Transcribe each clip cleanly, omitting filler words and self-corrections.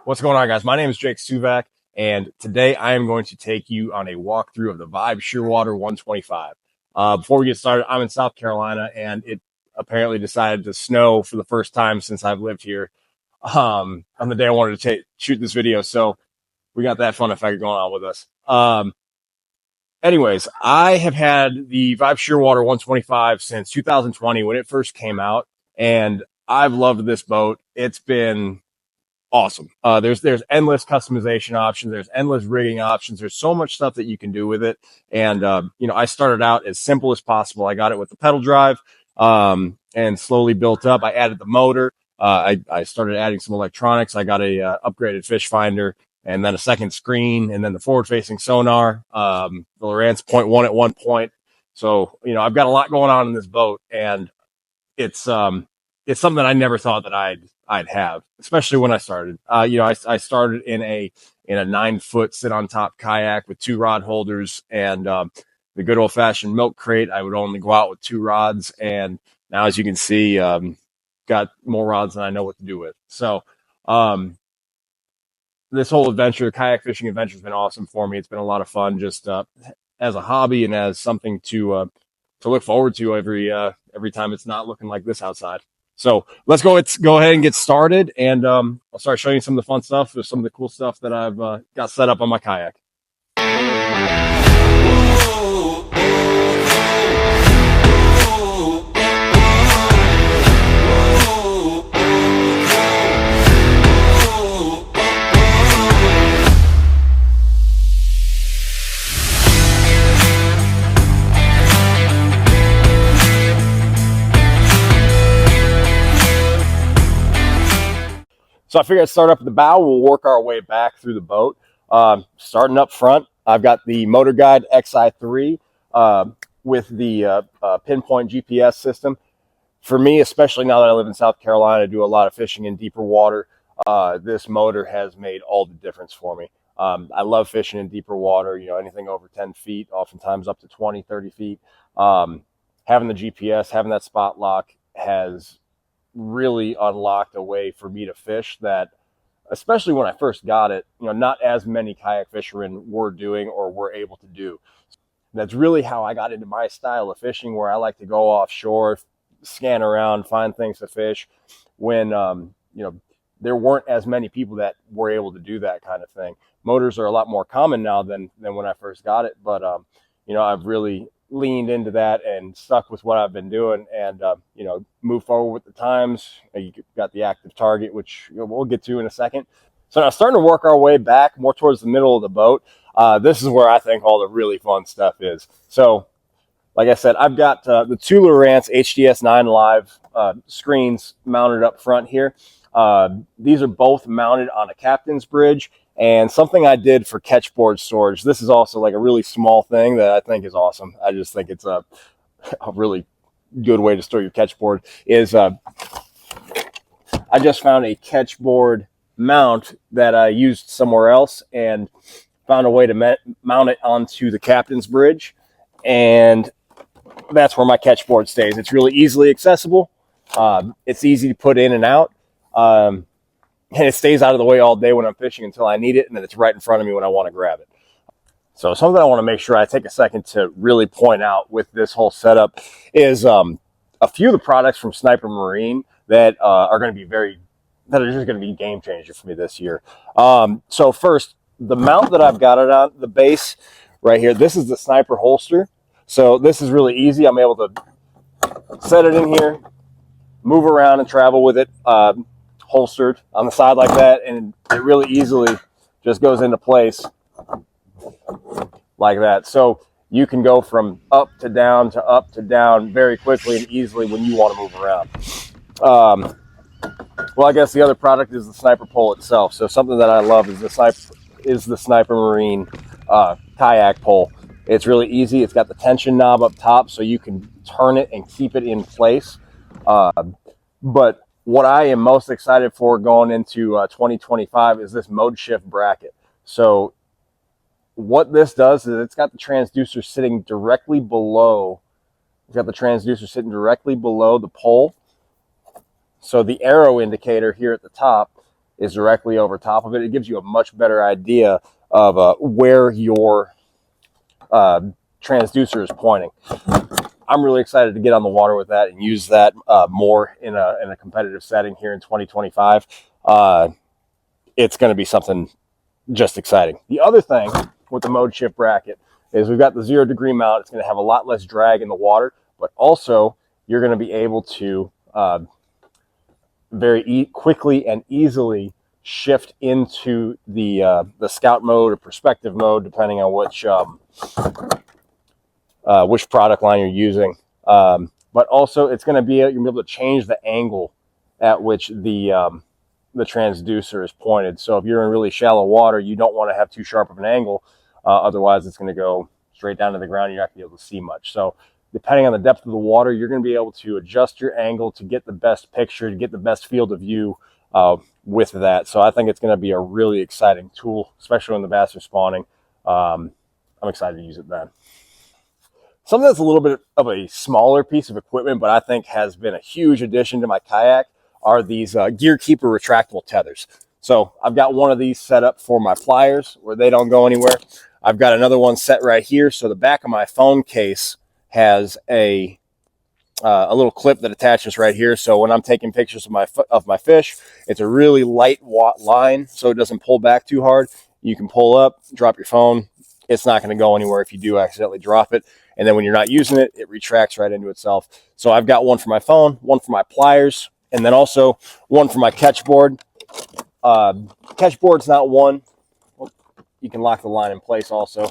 What's going on, guys? My name is Jake Suvak, and today I am going to take you on a walkthrough of the Vibe Shearwater 125. Before we get started, I'm in South Carolina, and it apparently decided to snow for the first time since I've lived here on the day I wanted to shoot this video. So we got that fun effect going on with us. Anyways, I have had the Vibe Shearwater 125 since 2020 when it first came out, and I've loved this boat. It's been awesome. There's endless customization options. There's endless rigging options. There's so much stuff that you can do with it. And, I started out as simple as possible. I got it with the pedal drive, and slowly built up. I added the motor. I started adding some electronics. I got a upgraded fish finder and then a second screen and then the forward facing sonar, the Lowrance 0.1 at one point. So, I've got a lot going on in this boat, and it's something that I never thought that I'd have, especially when I started. I started in a 9-foot sit on top kayak with 2 rod holders and the good old fashioned milk crate. I would only go out with 2 rods, and now, as you can see, got more rods than I know what to do with. So this whole adventure, kayak fishing adventure, has been awesome for me. It's been a lot of fun, just as a hobby and as something to look forward to every time it's not looking like this outside. So let's go ahead and get started, and I'll start showing you some of the fun stuff, some of the cool stuff that I've got set up on my kayak. So I figured I'd start up at the bow. We'll work our way back through the boat. Starting up front, I've got the Motor Guide XI3 with the pinpoint GPS system. For me, especially now that I live in South Carolina, I do a lot of fishing in deeper water. This motor has made all the difference for me. I love fishing in deeper water, anything over 10 feet, oftentimes up to 20, 30 feet. Having the GPS, having that spot lock has really unlocked a way for me to fish that, especially when I first got it, not as many kayak fishermen were doing or were able to do. That's really how I got into my style of fishing, where I like to go offshore, scan around, find things to fish when, there weren't as many people that were able to do that kind of thing. Motors are a lot more common now than when I first got it. But, I've really leaned into that and stuck with what I've been doing, and move forward with the times. You got the active target, which we'll get to in a second. So now, starting to work our way back more towards the middle of the boat. This is where I think all the really fun stuff is. So like I said, I've got the 2 Lowrance HDS9 Live screens mounted up front here. These are both mounted on a captain's bridge, and something I did for catchboard storage. This is also like a really small thing that I think is awesome. I just think it's a really good way to store your catchboard. Is I just found a catchboard mount that I used somewhere else and found a way to mount it onto the captain's bridge, and that's where my catchboard stays. It's really easily accessible. It's easy to put in and out. And it stays out of the way all day when I'm fishing until I need it, and then it's right in front of me when I want to grab it. So something I want to make sure I take a second to really point out with this whole setup is a few of the products from Sniper Marine that are just going to be game changers for me this year. So first, the mount that I've got it on, the base right here, this is the Sniper holster. So this is really easy. I'm able to set it in here, move around and travel with it, holstered on the side like that, and it really easily just goes into place like that. So you can go from up to down very quickly and easily when you want to move around. Well, I guess the other product is the Sniper pole itself. So something that I love is the Sniper Marine kayak pole. It's really easy. It's got the tension knob up top, so you can turn it and keep it in place. But what I am most excited for going into 2025 is this mode shift bracket. So what this does is it's got the transducer sitting directly below. It's got the transducer sitting directly below the pole. So the arrow indicator here at the top is directly over top of it. It gives you a much better idea of where your transducer is pointing. I'm really excited to get on the water with that and use that more in a competitive setting here in 2025. It's going to be something just exciting. The other thing with the mode shift bracket is we've got the 0 degree mount. It's going to have a lot less drag in the water, but also you're going to be able to very quickly and easily shift into the scout mode or perspective mode, depending on which product line you're using. But also it's going to be, you're going to be able to change the angle at which the transducer is pointed. So if you're in really shallow water, you don't want to have too sharp of an angle. Otherwise it's going to go straight down to the ground. You're not going to be able to see much. So depending on the depth of the water, you're going to be able to adjust your angle to get the best picture, to get the best field of view with that. So I think it's going to be a really exciting tool, especially when the bass are spawning. I'm excited to use it then. Something that's a little bit of a smaller piece of equipment, but I think has been a huge addition to my kayak, are these Gear Keeper retractable tethers. So I've got one of these set up for my pliers where they don't go anywhere. I've got another one set right here. So the back of my phone case has a little clip that attaches right here. So when I'm taking pictures of my fish, it's a really light line, so it doesn't pull back too hard. You can pull up, drop your phone. It's not going to go anywhere if you do accidentally drop it. And then when you're not using it, it retracts right into itself. So I've got one for my phone, one for my pliers, and then also one for my catch board. Catch board's not one. Well, you can lock the line in place also.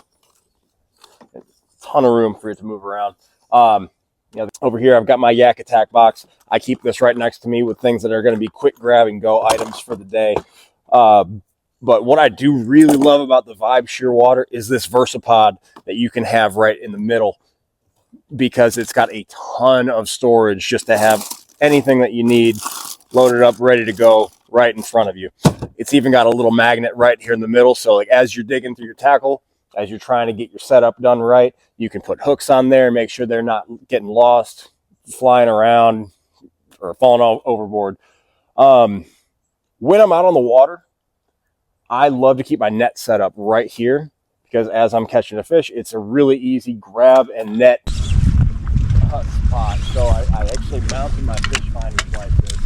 A ton of room for it to move around. Over here, I've got my Yak Attack box. I keep this right next to me with things that are going to be quick grab and go items for the day. But what I do really love about the Vibe Shearwater is this VersaPod that you can have right in the middle, because it's got a ton of storage just to have anything that you need loaded up, ready to go right in front of you. It's even got a little magnet right here in the middle. So like as you're digging through your tackle, as you're trying to get your setup done right, you can put hooks on there, make sure they're not getting lost, flying around, or falling overboard. When I'm out on the water, I love to keep my net set up right here, because as I'm catching a fish, it's a really easy grab and net spot. So I actually mounted my fish finders like this,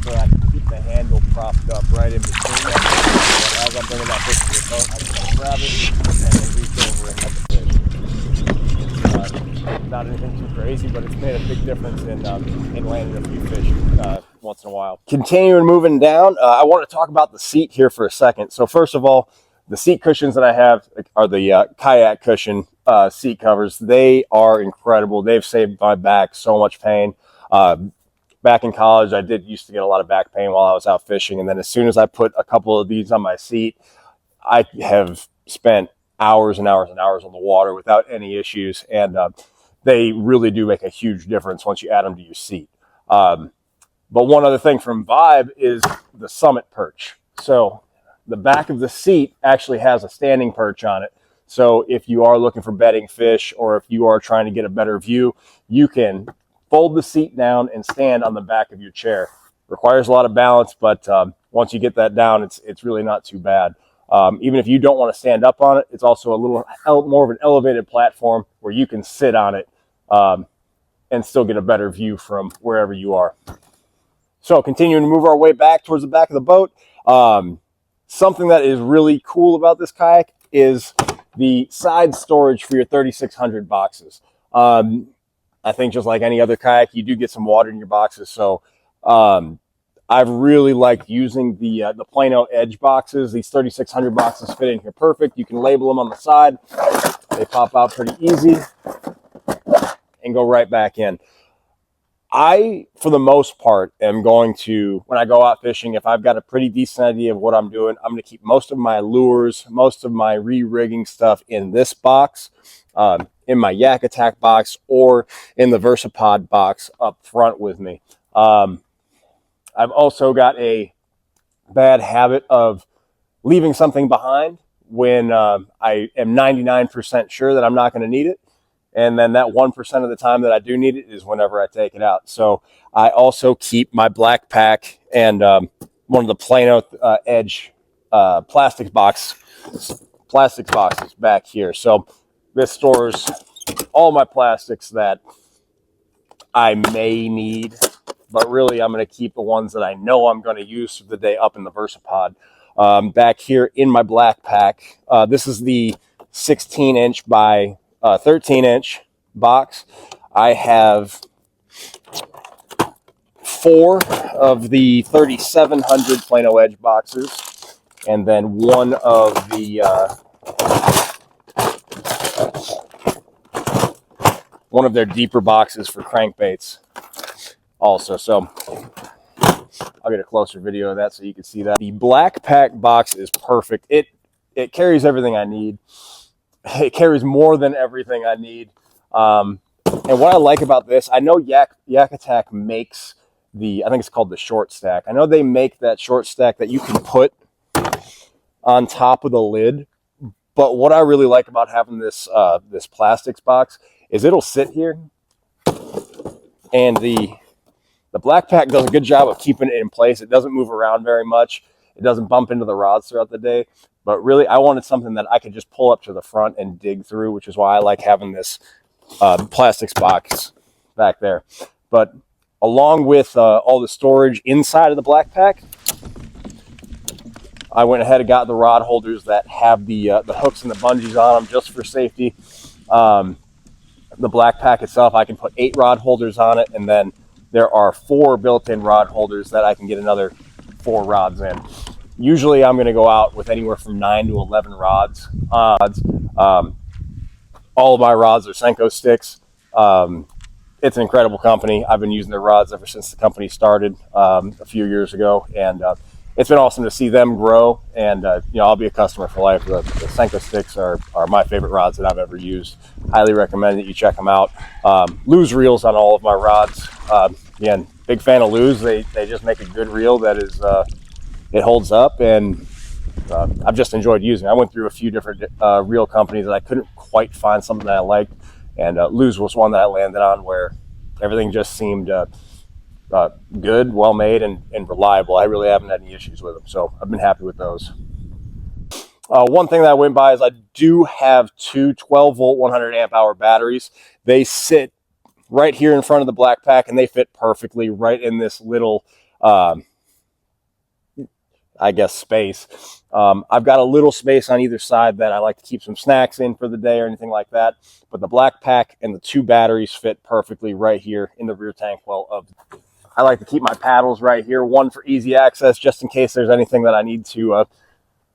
so I can keep the handle propped up right in between them. So as I'm bringing that fish to the boat, I can grab it and then reach over and catch the fish. Not anything too crazy, but it's made a big difference in landing a few fish once in a while. Continuing moving down, I want to talk about the seat here for a second. So first of all, the seat cushions that I have are the Kayak cushion seat covers. They are incredible. They've saved my back so much pain. Back in college, I used to get a lot of back pain while I was out fishing. And then as soon as I put a couple of these on my seat, I have spent hours and hours and hours on the water without any issues. And they really do make a huge difference once you add them to your seat. But one other thing from Vibe is the summit perch. So the back of the seat actually has a standing perch on it. So if you are looking for bedding fish, or if you are trying to get a better view, you can fold the seat down and stand on the back of your chair. Requires a lot of balance, but once you get that down, it's really not too bad. Even if you don't want to stand up on it, it's also a little more of an elevated platform where you can sit on it and still get a better view from wherever you are. So continuing to move our way back towards the back of the boat, something that is really cool about this kayak is the side storage for your 3600 boxes. I think just like any other kayak, you do get some water in your boxes. So I've really liked using the Plano Edge boxes. These 3600 boxes fit in here perfect. You can label them on the side. They pop out pretty easy and go right back in. I, for the most part, am going to, when I go out fishing, if I've got a pretty decent idea of what I'm doing, I'm going to keep most of my lures, most of my re-rigging stuff in this box, in my Yak Attack box, or in the VersaPod box up front with me. I've also got a bad habit of leaving something behind when I am 99% sure that I'm not going to need it. And then that 1% of the time that I do need it is whenever I take it out. So I also keep my black pack and one of the Plano Edge plastics boxes back here. So this stores all my plastics that I may need, but really I'm going to keep the ones that I know I'm going to use for the day up in the Versapod. Back here in my black pack, this is the 16-inch by 13-inch box. I have 4 of the 3700 Plano Edge boxes, and then one of the one of their deeper boxes for crankbaits also. So I'll get a closer video of that so you can see that. The black pack box is perfect. It carries everything I need. It carries more than everything I need. And what I like about this, I know Yak Attack makes I think it's called the short stack. I know they make that short stack that you can put on top of the lid. But what I really like about having this this plastics box is it'll sit here, and the black pack does a good job of keeping it in place. It doesn't move around very much. It doesn't bump into the rods throughout the day. But really, I wanted something that I could just pull up to the front and dig through, which is why I like having this plastics box back there. But along with all the storage inside of the black pack, I went ahead and got the rod holders that have the hooks and the bungees on them just for safety. The black pack itself, I can put 8 rod holders on it, and then there are 4 built-in rod holders that I can get another 4 rods in. Usually I'm going to go out with anywhere from 9 to 11 rods. All of my rods are Senko sticks. It's an incredible company. I've been using their rods ever since the company started a few years ago, and it's been awesome to see them grow. And I'll be a customer for life. The Senko sticks are my favorite rods that I've ever used. Highly recommend that you check them out. Lose reels on all of my rods. Again, big fan of Lose. They just make a good reel that is it holds up, and I've just enjoyed using it. I went through a few different reel companies and I couldn't quite find something that I liked, and Lose was one that I landed on where everything just seemed good, well made, and reliable. I really haven't had any issues with them, so I've been happy with those. One thing that I went by is I do have 2 12-volt 100 amp hour batteries. They sit right here in front of the black pack, and they fit perfectly right in this little I guess space. I've got a little space on either side that I like to keep some snacks in for the day or anything like that, but the black pack and the 2 batteries fit perfectly right here in the rear tank well of. I like to keep my paddles right here, one for easy access just in case there's anything that I need to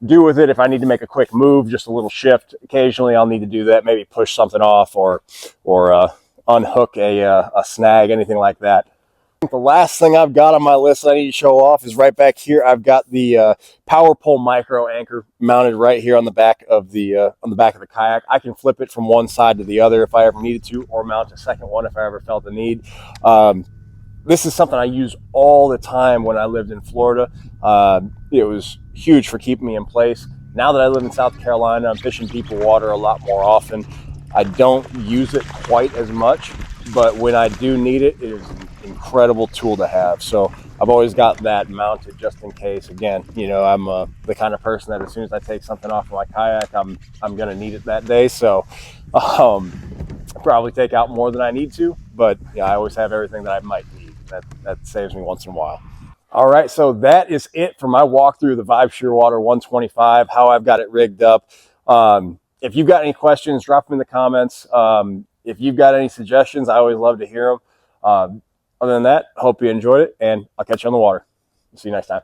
do with it. If I need to make a quick move, just a little shift, occasionally I'll need to do that, maybe push something off or unhook a snag, anything like that. The last thing I've got on my list I need to show off is right back here. I've got the power pole micro anchor mounted right here on the back of the kayak. I can flip it from one side to the other if I ever needed to, or mount a second one if I ever felt the need. This is something I use all the time when I lived in Florida. It was huge for keeping me in place. Now that I live in South Carolina, I'm fishing deeper water a lot more often. I don't use it quite as much, but when I do need it, it is an incredible tool to have. So I've always got that mounted just in case. Again, I'm the kind of person that as soon as I take something off of my kayak, I'm going to need it that day. So I probably take out more than I need to, but yeah, I always have everything that I might need. That saves me once in a while. All right, so that is it for my walkthrough of the Vibe Shearwater 125, how I've got it rigged up. If you've got any questions, drop them in the comments. If you've got any suggestions, I always love to hear them. Other than that, hope you enjoyed it, and I'll catch you on the water. See you next time.